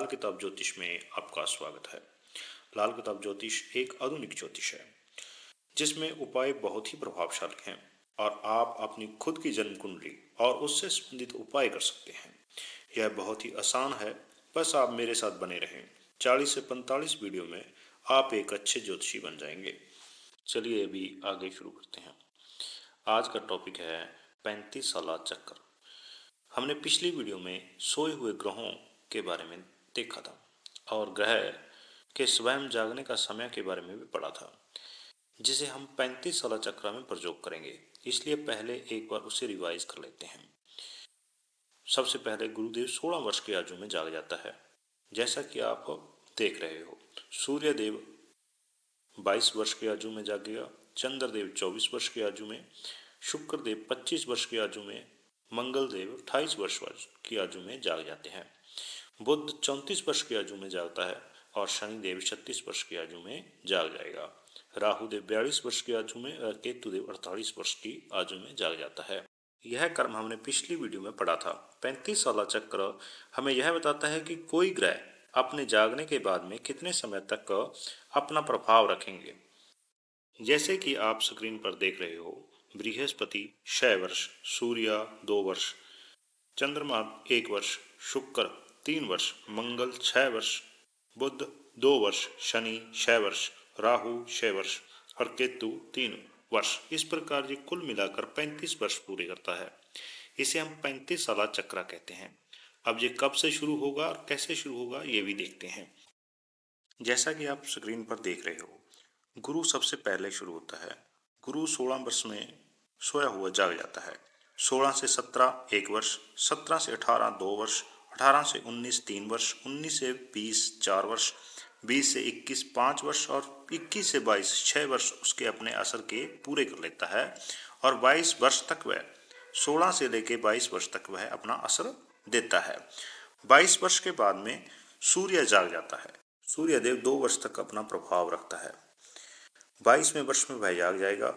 किताब ज्योतिष में आपका स्वागत है। लाल किताब ज्योतिष एक आधुनिक ज्योतिष है जिसमें उपाय बहुत ही प्रभावशाली हैं और आप अपनी खुद की जन्म कुंडली और उससे संबंधित उपाय कर सकते हैं। यह बहुत ही आसान है, बस आप मेरे साथ बने रहें। 40 से 45 वीडियो में आप एक अच्छे ज्योतिषी बन जाएंगे। चलिए अभी आगे शुरू करते हैं। आज का टॉपिक है 35 साला चक्कर। हमने पिछली वीडियो में सोए हुए ग्रहों के बारे में देखा था और ग्रह के स्वयं जागने का समय के बारे में भी पढ़ा था, जिसे हम 35 साला चक्र में प्रयोग करेंगे। इसलिए पहले एक बार उसे रिवाइज कर लेते हैं। सबसे पहले गुरुदेव 16 वर्ष की आयु में जाग जाता है, जैसा कि आप देख रहे हो। सूर्यदेव 22 वर्ष की आयु में जागेगा, चंद्रदेव 24 वर्ष की आयु में, शुक्रदेव 25 वर्ष की आयु में, मंगलदेव 28 वर्ष की आयु में जाग जाते हैं। बुध 34 वर्ष की आयु में जागता है और शनिदेव 36 वर्ष की आयु में जाग जाएगा। राहुदेव 42 वर्ष की आयु में और केतुदेव 48 वर्ष की आयु में जाग जाता है। यह कर्म हमने पिछली वीडियो में पढ़ा था। 35 साला चक्र हमें यह बताता है कि कोई ग्रह अपने जागने के बाद में कितने समय तक अपना प्रभाव रखेंगे। जैसे कि आप स्क्रीन पर देख रहे हो, बृहस्पति 6 वर्ष, सूर्य 2 वर्ष, चंद्रमा 1 वर्ष, शुक्र 3 वर्ष, मंगल 6 वर्ष, बुध 2 वर्ष, शनि 6 वर्ष, राहु 6 वर्ष और केतु 3 वर्ष। इस प्रकार ये कुल मिलाकर 35 वर्ष पूरे करता है। इसे हम 35 साला चक्र कहते हैं। अब ये कब से शुरू होगा और कैसे शुरू होगा ये भी देखते हैं। जैसा कि आप स्क्रीन पर देख रहे हो, गुरु सबसे पहले शुरू होता है। गुरु 16 वर्ष में सोया हुआ जाग जाता है। 16 से 17 1 वर्ष, 17 से 18 2 वर्ष, 18 से 19 3 वर्ष, 19 से 20 4 वर्ष, 20 से 21 5 वर्ष और 21 से 22 6 वर्ष उसके अपने असर के पूरे कर लेता है। और 22 वर्ष तक वह 16 से लेकर 22 वर्ष तक वह अपना असर देता है। 22 वर्ष के बाद में सूर्य जाग जाता है। सूर्यदेव 2 वर्ष तक अपना प्रभाव रखता है। 22वें वर्ष में वह जाग जाएगा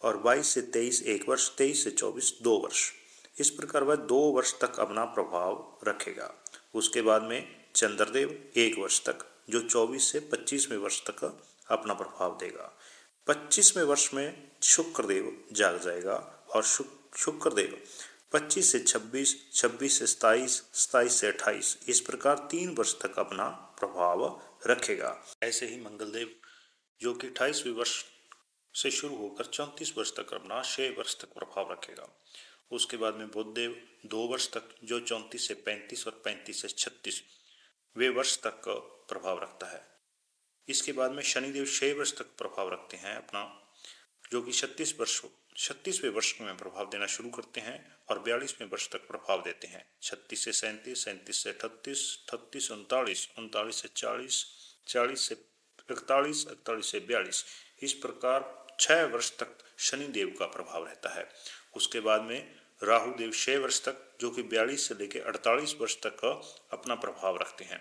और 22 से 23 1 वर्ष, 23 से 24 2 वर्ष। इस प्रकार वह 2 वर्ष तक अपना प्रभाव रखेगा। उसके बाद में चंद्रदेव 1 वर्ष तक, जो 24 से 25वें वर्ष तक अपना प्रभाव देगा। 25वें वर्ष में शुक्रदेव जाग जाएगा और शुक्रदेव 25 से 26, 26 से 27, 27 से 28, इस प्रकार 3 वर्ष तक अपना प्रभाव रखेगा। ऐसे ही मंगलदेव, जो कि 28वें वर्ष से शुरू होकर 34 वर्ष तक अपना 6 वर्ष तक प्रभाव रखेगा। उसके बाद में बुधदेव 2 वर्ष तक, जो 34 से 35 और 35 से 36 वे वर्ष तक प्रभाव रखता है। इसके बाद में शनिदेव 6 वर्ष तक प्रभाव रखते हैं अपना, जो कि 36वें वर्ष में प्रभाव देना शुरू करते हैं और 42वें वर्ष तक प्रभाव देते हैं। 36 से 37, 37 से 38, 38 39, 39 से 40, 40 से 41, 41 से 42, इस प्रकार 6 वर्ष तक शनिदेव का प्रभाव रहता है। उसके बाद में राहुदेव 6 वर्ष तक, जो कि 42 से लेकर 48 वर्ष तक अपना प्रभाव रखते हैं।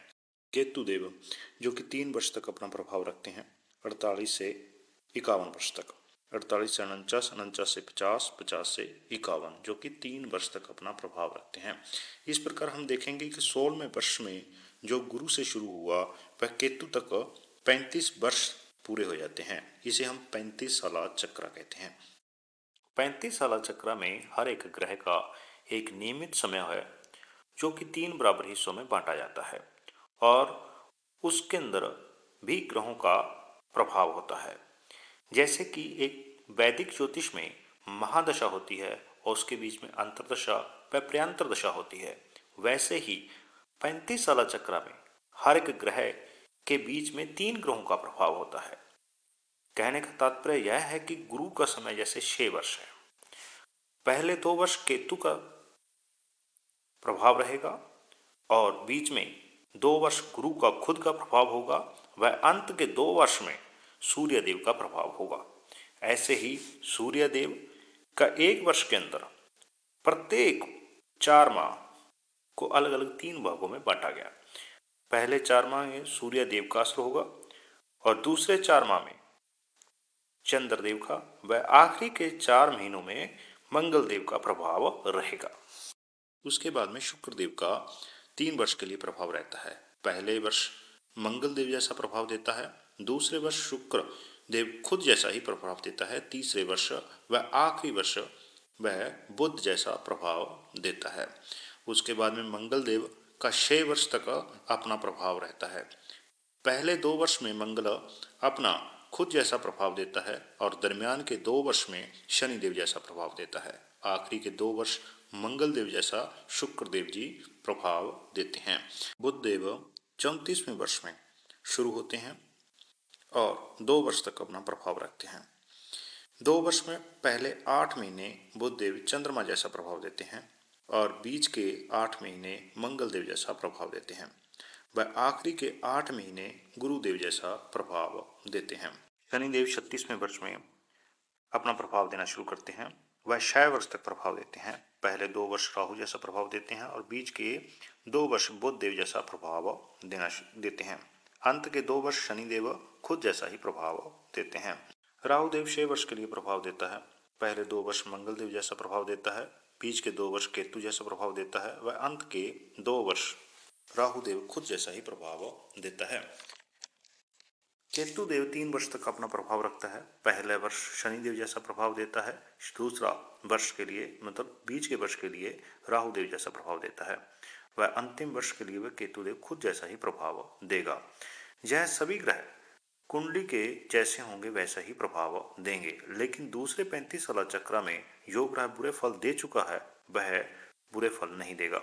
केतुदेव, जो कि 3 वर्ष तक अपना प्रभाव रखते हैं, 48 से 51 वर्ष तक, 48 से 49, 49 से 50, 50 से 51, जो कि 3 वर्ष तक अपना प्रभाव रखते हैं। इस प्रकार हम देखेंगे कि 16वें वर्ष में जो गुरु से शुरू हुआ वह केतु तक 35 वर्ष पूरे हो जाते हैं। इसे हम 35 साला चक्र कहते हैं। 35 साला चक्र में हर एक ग्रह का एक नियमित समय है, जो कि 3 बराबर हिस्सों में बांटा जाता है और उसके अंदर भी ग्रहों का प्रभाव होता है। जैसे कि एक वैदिक ज्योतिष में महादशा होती है और उसके बीच में अंतर्दशा व प्रयांतर दशा होती है, वैसे ही 35 साला चक्र में हर एक ग्रह के बीच में 3 ग्रहों का प्रभाव होता है। कहने का तात्पर्य यह है कि गुरु का समय जैसे 6 वर्ष है। पहले 2 वर्ष केतु का प्रभाव रहेगा और बीच में 2 वर्ष गुरु का खुद का प्रभाव होगा, वह अंत के 2 वर्ष में सूर्यदेव का प्रभाव होगा। ऐसे ही सूर्यदेव का 1 वर्ष के अंदर प्रत्येक 4 माह को अलग अलग 3 भागों में बांटा गया। पहले 4 माह में सूर्यदेव का असर होगा और दूसरे 4 माह में चंद्रदेव का, व आखिरी के 4 महीनों में मंगलदेव का प्रभाव रहेगा। उसके बाद में शुक्रदेव का 3 वर्ष के लिए प्रभाव रहता है। पहले वर्ष मंगल देव जैसा प्रभाव देता है, दूसरे वर्ष शुक्र देव खुद जैसा ही प्रभाव देता है, तीसरे वर्ष व आखिरी वर्ष वह बुध जैसा प्रभाव देता है। उसके बाद में मंगल देव का 6 वर्ष तक अपना प्रभाव रहता है। पहले 2 वर्ष में मंगल अपना खुद जैसा प्रभाव देता है और दरमियान के 2 वर्ष में शनि देव जैसा प्रभाव देता है। आखिरी के 2 वर्ष मंगल देव जैसा शुक्र देव जी प्रभाव देते हैं। बुध देव 34वें वर्ष में शुरू होते हैं और 2 वर्ष तक अपना प्रभाव रखते हैं। 2 वर्ष में पहले 8 महीने बुध देव चंद्रमा जैसा प्रभाव देते हैं और बीच के 8 महीने मंगल देव जैसा प्रभाव देते हैं। वह आखिरी के 8 महीने गुरुदेव जैसा प्रभाव देते हैं। शनिदेव 36वें वर्ष में अपना प्रभाव देना शुरू करते हैं। वह 6 वर्ष तक प्रभाव देते हैं। पहले 2 वर्ष राहु जैसा प्रभाव देते हैं और बीच के 2 वर्ष बुध देव जैसा प्रभाव देते हैं। अंत के 2 वर्ष शनिदेव खुद जैसा ही प्रभाव देते हैं। राहु देव 6 वर्ष के लिए प्रभाव देता है। पहले 2 वर्ष मंगल देव जैसा प्रभाव देता है, बीच के 2 वर्ष केतु जैसा प्रभाव देता है, वह अंत के 2 वर्ष राहु देव खुद जैसा ही प्रभाव देता है। केतु देव 3 वर्ष तक अपना प्रभाव रखता है। पहले वर्ष शनिदेव जैसा प्रभाव देता है, दूसरा वर्ष के लिए मतलब बीच के वर्ष के लिए राहु देव जैसा प्रभाव देता है। वह अंतिम वर्ष के लिए वह केतु देव खुद जैसा ही प्रभाव देगा। यह सभी ग्रह कुंडली के जैसे होंगे वैसा ही प्रभाव देंगे, लेकिन दूसरे 35 साल चक्र में जो ग्रह बुरे फल दे चुका है वह बुरे फल नहीं देगा।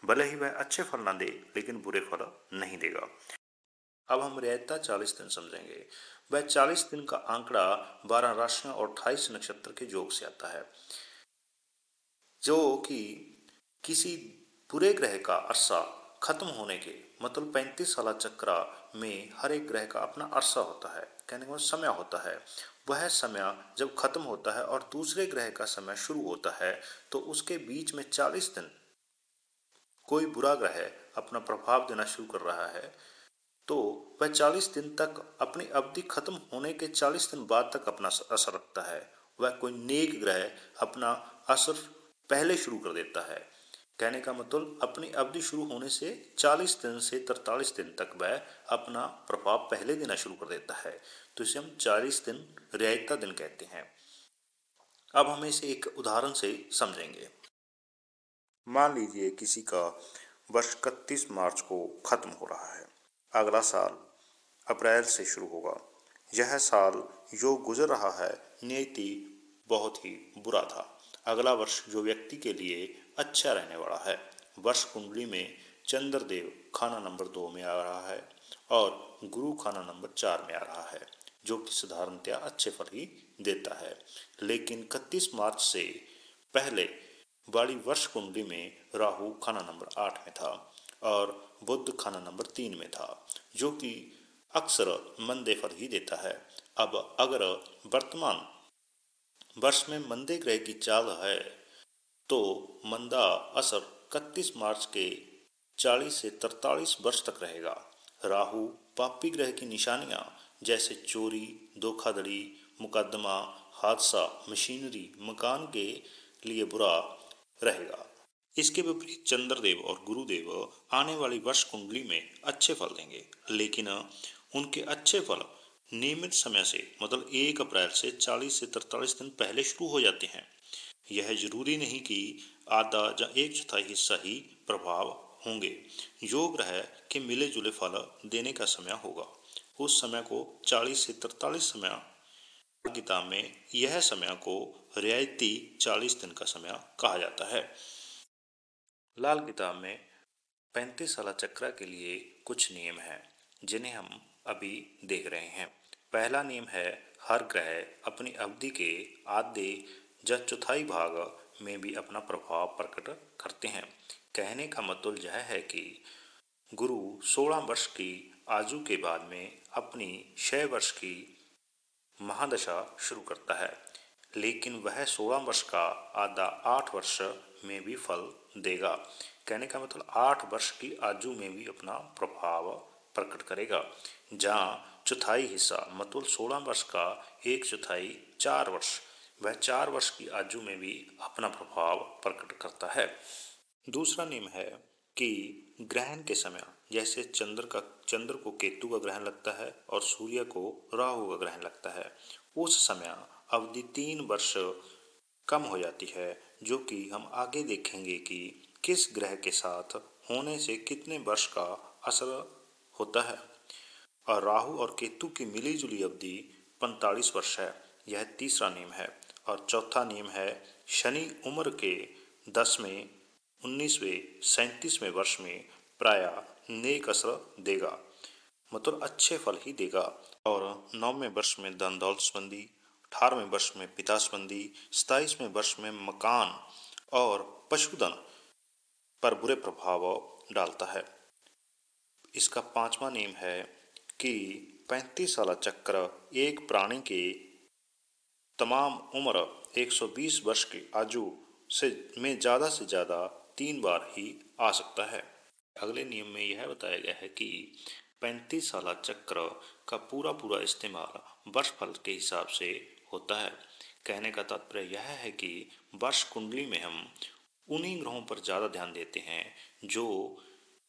भले ही वह अच्छे फल ना दे लेकिन बुरे फल नहीं देगा। अब हम रियायता 40 दिन समझेंगे। वह 40 दिन का आंकड़ा 12 राशियों और 28 नक्षत्र के योग से आता है, जो कि किसी बुरे ग्रह का अरसा खत्म होने के मतलब 35 साल चक्र में हर एक ग्रह का अपना अरसा होता है, कहने का समय होता है। वह समय जब खत्म होता है और दूसरे ग्रह का समय शुरू होता है तो उसके बीच में 40 दिन कोई बुरा ग्रह अपना प्रभाव देना शुरू कर रहा है तो वह 40 दिन तक अपनी अवधि खत्म होने के 40 दिन बाद तक अपना असर रखता है। वह कोई नेक ग्रह अपना असर पहले शुरू कर देता है, कहने का मतलब अपनी अवधि शुरू होने से 40 दिन से 43 दिन तक वह अपना प्रभाव पहले देना शुरू कर देता है, तो इसे हम 40 दिन रियायता दिन कहते हैं। अब हम इसे एक उदाहरण से समझेंगे। मान लीजिए किसी का वर्ष 31 मार्च को खत्म हो रहा है, अगला साल अप्रैल से शुरू होगा। यह साल जो गुजर रहा है नियति बहुत ही बुरा था। अगला वर्ष जो व्यक्ति के लिए अच्छा रहने वाला है, वर्ष कुंडली में चंद्रदेव खाना नंबर 2 में आ रहा है और गुरु खाना नंबर 4 में आ रहा है, जो कि साधारणतया अच्छे फल ही देता है। लेकिन 31 मार्च से पहले वाली वर्ष कुंडली में राहु खाना नंबर 8 में था और बुध खाना नंबर 3 में था, जो कि अक्सर मंदे फल ही देता है। अब अगर वर्तमान वर्ष में मंदे ग्रह की चाल है तो मंदा असर 31 मार्च के 40 से 43 वर्ष तक रहेगा। राहु पापी ग्रह की निशानियां जैसे चोरी, धोखाधड़ी, मुकदमा, हादसा, मशीनरी, मकान के लिए बुरा रहेगा। इसके विपरीत चंद्रदेव और गुरुदेव आने वाली वर्ष कुंडली में अच्छे फल देंगे, लेकिन उनके अच्छे फल नियमित समय से मतलब 1 अप्रैल से 40 से 43 दिन पहले शुरू हो जाते हैं। यह जरूरी नहीं कि आधा या 1/4 हिस्सा ही प्रभाव होंगे। जो ग्रह के मिले जुले फल देने का समय होगा उस समय को 40 से 43 समय किताब में यह समय को रियायती 40 दिन का समय कहा जाता है। लाल किताब में 35 साल चक्र के लिए कुछ नियम हैं जिन्हें हम अभी देख रहे हैं। पहला नियम है हर ग्रह अपनी अवधि के आधे या चौथाई भाग में भी अपना प्रभाव प्रकट करते हैं। कहने का मतलब यह है कि गुरु 16 वर्ष की आयु के बाद में अपनी 6 वर्ष की महादशा शुरू करता है, लेकिन वह 16 वर्ष का आधा 8 वर्ष में भी फल देगा। कहने का मतलब 8 वर्ष की आयु में भी अपना प्रभाव प्रकट करेगा, जहाँ चौथाई हिस्सा मतलब 16 वर्ष का 1/4 4 वर्ष वह 4 वर्ष की आयु में भी अपना प्रभाव प्रकट करता है। दूसरा नियम है कि ग्रहण के समय जैसे चंद्र को केतु का ग्रहण लगता है और सूर्य को राहु का ग्रहण लगता है, उस समय अवधि 3 वर्ष कम हो जाती है, जो कि हम आगे देखेंगे कि किस ग्रह के साथ होने से कितने वर्ष का असर होता है। और राहु और केतु की मिली जुली अवधि 45 वर्ष है। यह तीसरा नियम है। और चौथा नियम है, शनि उम्र के 10वें, 19वें, 37वें वर्ष में प्राय नेक असर देगा, मतलब अच्छे फल ही देगा। और 9वें वर्ष में धन दौलत संबंधी, 18वें वर्ष में पिता संबंधी, 27वें वर्ष में मकान और पशुधन पर बुरे प्रभाव डालता है। इसका 5वां नियम है कि 35 साला चक्र एक प्राणी के तमाम उम्र 120 वर्ष की आयु से ज़्यादा 3 बार ही आ सकता है। अगले नियम में यह बताया गया है कि 35 साला चक्र का पूरा इस्तेमाल वर्ष फल के हिसाब से होता है। कहने का तात्पर्य यह है कि वर्ष कुंडली में हम उन्हीं ग्रहों पर ज़्यादा ध्यान देते हैं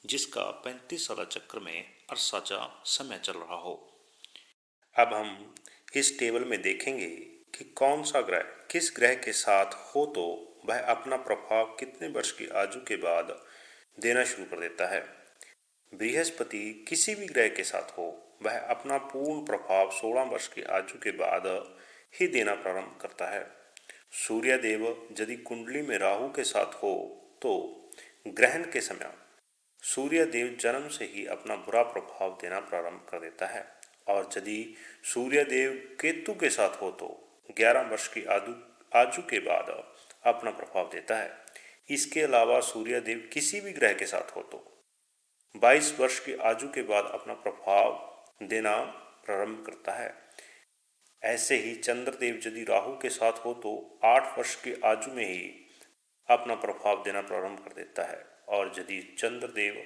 जिसका 35 साला चक्र में अरसा समय चल रहा हो। अब हम इस टेबल में देखेंगे कि कौन सा ग्रह किस ग्रह के साथ हो तो वह अपना प्रभाव कितने वर्ष की आयु के बाद देना शुरू कर देता है। बृहस्पति किसी भी ग्रह के साथ हो, वह अपना पूर्ण प्रभाव 16 वर्ष की आयु के बाद ही देना प्रारंभ करता है। सूर्य देव यदि कुंडली में राहु के साथ हो तो ग्रहण के समय सूर्य देव जन्म से ही अपना बुरा प्रभाव देना प्रारंभ कर देता है। और यदि सूर्य देव केतु के साथ हो तो 11 वर्ष की आयु के बाद अपना प्रभाव देता है। इसके अलावा सूर्य देव किसी भी ग्रह के साथ हो तो 22 वर्ष की आयु के बाद अपना प्रभाव देना प्रारंभ करता है। ऐसे ही चंद्रदेव यदि राहु के साथ हो तो 8 वर्ष की आयु में ही अपना प्रभाव देना प्रारंभ कर देता है। और यदि चंद्रदेव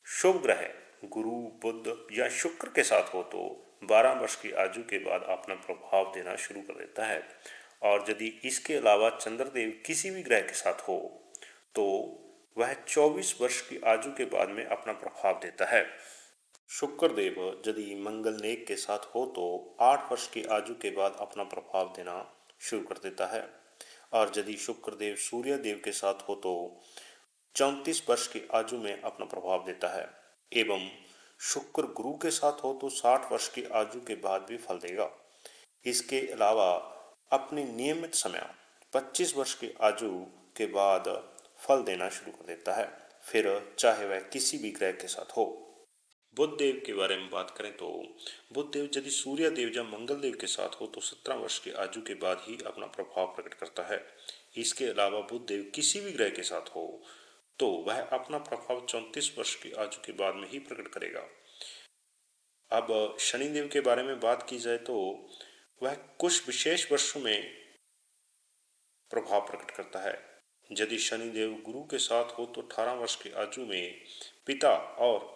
शुभ ग्रह गुरु, बुध या शुक्र के साथ हो तो 12 वर्ष की आयु के बाद अपना प्रभाव देना शुरू कर देता है। और यदि इसके अलावा चंद्रदेव किसी भी ग्रह के साथ हो तो वह 24 वर्ष की आयु के बाद में अपना प्रभाव देता है। शुक्रदेव यदि मंगल नेक के साथ हो तो 8 वर्ष की आयु के बाद अपना प्रभाव देना शुरू कर देता है। और यदि शुक्रदेव सूर्य देव के साथ हो तो 34 वर्ष की आयु में अपना प्रभाव देता है। एवं शुक्र गुरु के साथ हो तो 60 वर्ष की आयु के बाद भी फल देगा। इसके अलावा अपनी नियमित समय 25 वर्ष की आयु के बाद फल देना शुरू कर देता है, फिर चाहे वह किसी भी ग्रह के साथ हो। बुध देव के बारे में बात करें तो बुध देव यदि सूर्य देव या मंगल देव के साथ हो तो 17 वर्ष की आयु के बाद ही अपना प्रभाव प्रकट करता है। इसके अलावा बुध देव किसी भी ग्रह के साथ हो तो वह अपना प्रभाव 34 वर्ष की आयु के बाद में ही प्रकट करेगा। अब शनिदेव के बारे में बात की जाए तो वह कुछ विशेष वर्षों में प्रभाव प्रकट करता है। यदि शनिदेव गुरु के साथ हो तो 18 वर्ष की आयु में पिता और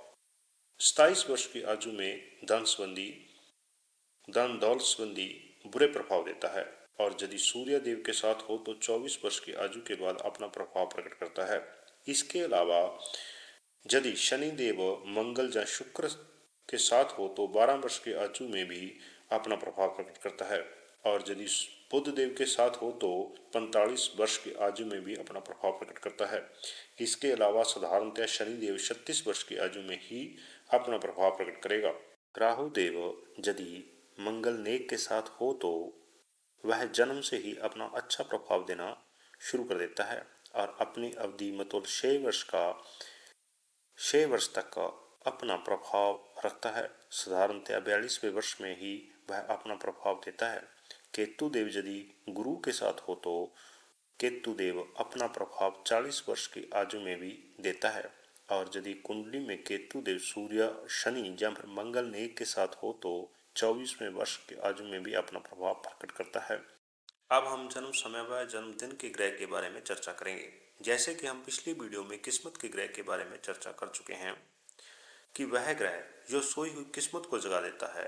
27 वर्ष की आयु में धन दौलत संबंधी बुरे प्रभाव देता है। और यदि सूर्य देव के साथ हो तो 24 वर्ष की आयु के बाद अपना प्रभाव प्रकट करता है। इसके अलावा यदि शनि देव मंगल या शुक्र के साथ हो तो 12 वर्ष की आयु में भी अपना प्रभाव प्रकट करता है। और यदि बुध देव के साथ हो तो 45 वर्ष की आयु में भी अपना प्रभाव प्रकट करता है। इसके अलावा साधारणतः शनि देव 36 वर्ष की आयु में ही अपना प्रभाव प्रकट करेगा। राहु देव यदि मंगल नेक के साथ हो तो वह जन्म से ही अपना अच्छा प्रभाव देना शुरू कर देता है और अपनी अवधि मतलब 6 वर्ष तक का अपना प्रभाव रखता है। साधारणतः 42वें वर्ष में ही वह अपना प्रभाव देता है। केतु देव यदि गुरु के साथ हो तो केतु देव अपना प्रभाव 40 वर्ष की आयु में भी देता है। और यदि कुंडली में केतु देव सूर्य, शनि या फिर मंगल नेक के साथ हो तो 24वें वर्ष की आयु में भी अपना प्रभाव प्रकट करता है। अब हम जन्म समय व जन्मदिन के ग्रह के बारे में चर्चा करेंगे। जैसे कि हम पिछली वीडियो में किस्मत के ग्रह के बारे में चर्चा कर चुके हैं कि वह ग्रह जो सोई हुई किस्मत को जगा देता है,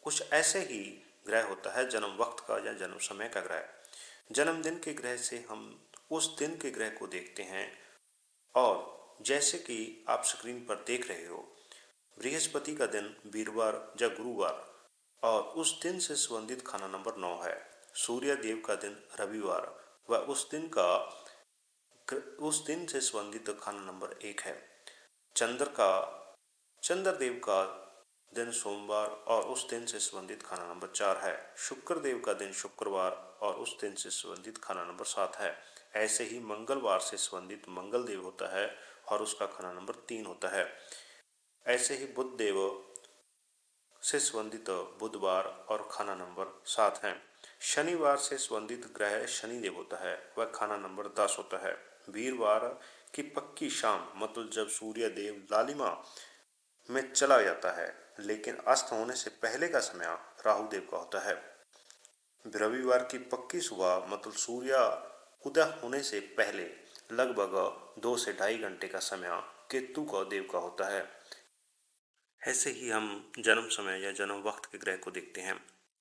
कुछ ऐसे ही ग्रह होता है जन्म वक्त का या जन्म समय का ग्रह। जन्मदिन के ग्रह से हम उस दिन के ग्रह को देखते हैं और जैसे कि आप स्क्रीन पर देख रहे हो, बृहस्पति का दिन वीरवार या गुरुवार और उस दिन से संबंधित खाना नंबर 9 है। सूर्य देव का दिन रविवार व उस दिन से संबंधित खाना नंबर 1 है। चंद्र देव का दिन सोमवार और उस दिन से संबंधित खाना नंबर 4 है। शुक्र देव का दिन शुक्रवार और उस दिन से संबंधित खाना नंबर 7 है। ऐसे ही मंगलवार से संबंधित मंगल देव होता है और उसका खाना नंबर 3 होता है। ऐसे ही बुध देव से संबंधित बुधवार और खाना नंबर 7 है। शनिवार से संबंधित ग्रह शनिदेव होता है, वह खाना नंबर 10 होता है। वीरवार की पक्की शाम मतलब जब सूर्य देव लालिमा में चला जाता है, लेकिन अस्त होने से पहले का समय राहु देव का होता है। रविवार की पक्की सुबह मतलब सूर्य उदय होने से पहले लगभग 2 से 2.5 घंटे का समय केतु का देव का होता है। ऐसे ही हम जन्म समय या जन्म वक्त के ग्रह को देखते हैं।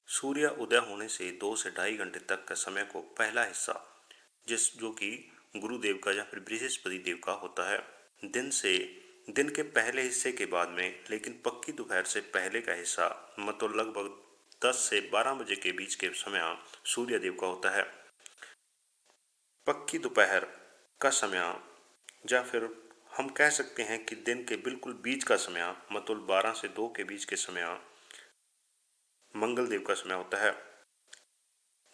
सूर्य उदय होने से 2 से 2.5 घंटे तक का समय को पहला हिस्सा जो कि गुरुदेव का या फिर बृहस्पति देव का होता है। दिन के पहले हिस्से के बाद में लेकिन पक्की दोपहर से पहले का हिस्सा मतलब लगभग 10 से 12 बजे के बीच के समय सूर्य देव का होता है। पक्की दोपहर का समय या फिर हम कह सकते हैं कि दिन के बिल्कुल बीच का समय मतलब 12 से 2 के बीच के समय मंगल देव का समय होता है।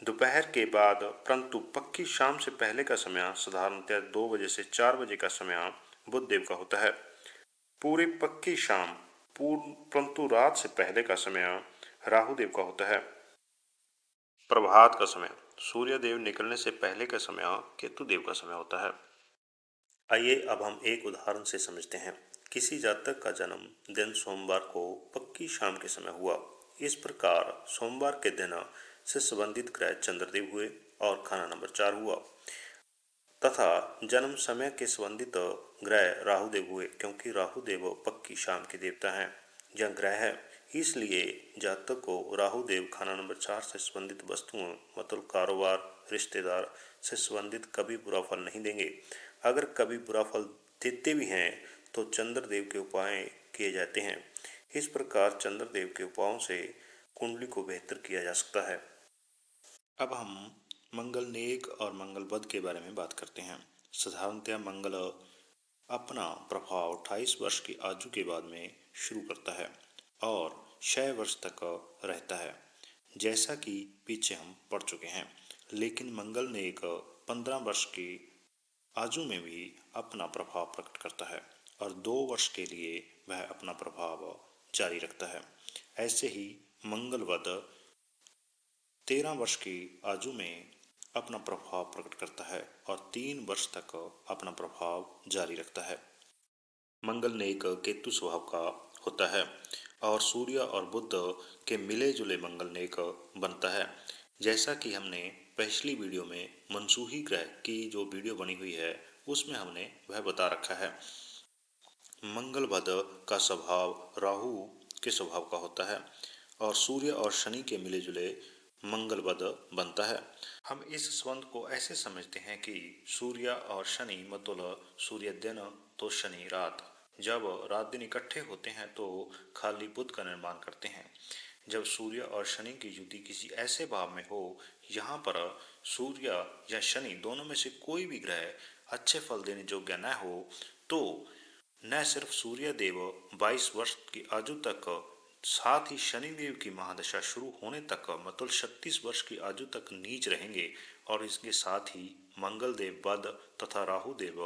दोपहर के बाद परंतु पक्की शाम से पहले का समय साधारणतः 2 बजे से 4 बजे का समय बुध देव का होता है। पूरी पक्की शाम परंतु रात से पहले का समय राहु देव का होता है। प्रभात का समय सूर्य देव निकलने से पहले का समय केतु देव का समय होता है। आइए अब हम एक उदाहरण से समझते हैं। किसी जातक का जन्म दिन सोमवार को पक्की शाम के समय हुआ। इस प्रकार सोमवार के दिन से संबंधित ग्रह चंद्रदेव हुए और खाना नंबर 4 हुआ तथा जन्म समय के संबंधित ग्रह राहुदेव हुए, क्योंकि राहुदेव पक्की शाम के देवता हैं या ग्रह है। इसलिए जातक को राहुदेव खाना नंबर 4 से संबंधित वस्तुओं मतलब कारोबार रिश्तेदार से संबंधित कभी बुरा फल नहीं देंगे। अगर कभी बुरा फल देते भी हैं तो चंद्रदेव के उपाय किए जाते हैं। इस प्रकार चंद्रदेव के उपायों से कुंडली को बेहतर किया जा सकता है। अब हम मंगल नेक और मंगल बद के बारे में बात करते हैं। साधारणतः मंगल अपना प्रभाव 28 वर्ष की आयु के बाद में शुरू करता है और 6 वर्ष तक रहता है, जैसा कि पीछे हम पढ़ चुके हैं। लेकिन मंगल नेक 15 वर्ष की आयु में भी अपना प्रभाव प्रकट करता है और 2 वर्ष के लिए वह अपना प्रभाव जारी रखता है। ऐसे ही मंगल वध 13 वर्ष की आयु में अपना प्रभाव प्रकट करता है और 3 वर्ष तक अपना प्रभाव जारी रखता है। मंगल नेक केतु स्वभाव का होता है और सूर्य और बुध के मिले जुले मंगल नेक बनता है। जैसा कि हमने पिछली वीडियो में मनसूही ग्रह की जो वीडियो बनी हुई है उसमें हमने वह बता रखा है। मंगल बद का स्वभाव राहु के स्वभाव का होता है और सूर्य और शनि के मिले जुले मंगल बद बनता है। हम इस संबंध को ऐसे समझते हैं कि सूर्य और शनि मतलब सूर्य दिन तो शनि रात, जब रात दिन इकट्ठे होते हैं तो खाली बुध का निर्माण करते हैं। जब सूर्य और शनि की युति किसी ऐसे भाव में हो यहाँ पर सूर्य या शनि दोनों में से कोई भी ग्रह अच्छे फल देने योग्य न हो तो न सिर्फ सूर्य देव 22 वर्ष की आयु तक, साथ ही शनिदेव की महादशा शुरू होने तक मतलब 36 वर्ष की आयु तक नीच रहेंगे और इसके साथ ही मंगल देव बद तथा राहु देव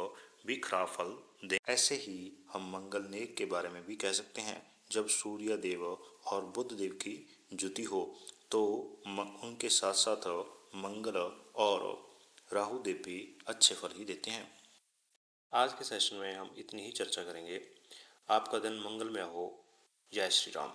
भी खराब फल दे। ऐसे ही हम मंगल नेक के बारे में भी कह सकते हैं। जब सूर्य देव और बुध देव की युति हो तो उनके साथ साथ मंगल और राहु देव भी अच्छे फल ही देते हैं। आज के सेशन में हम इतनी ही चर्चा करेंगे। आपका दिन मंगलमय हो। जय श्री राम।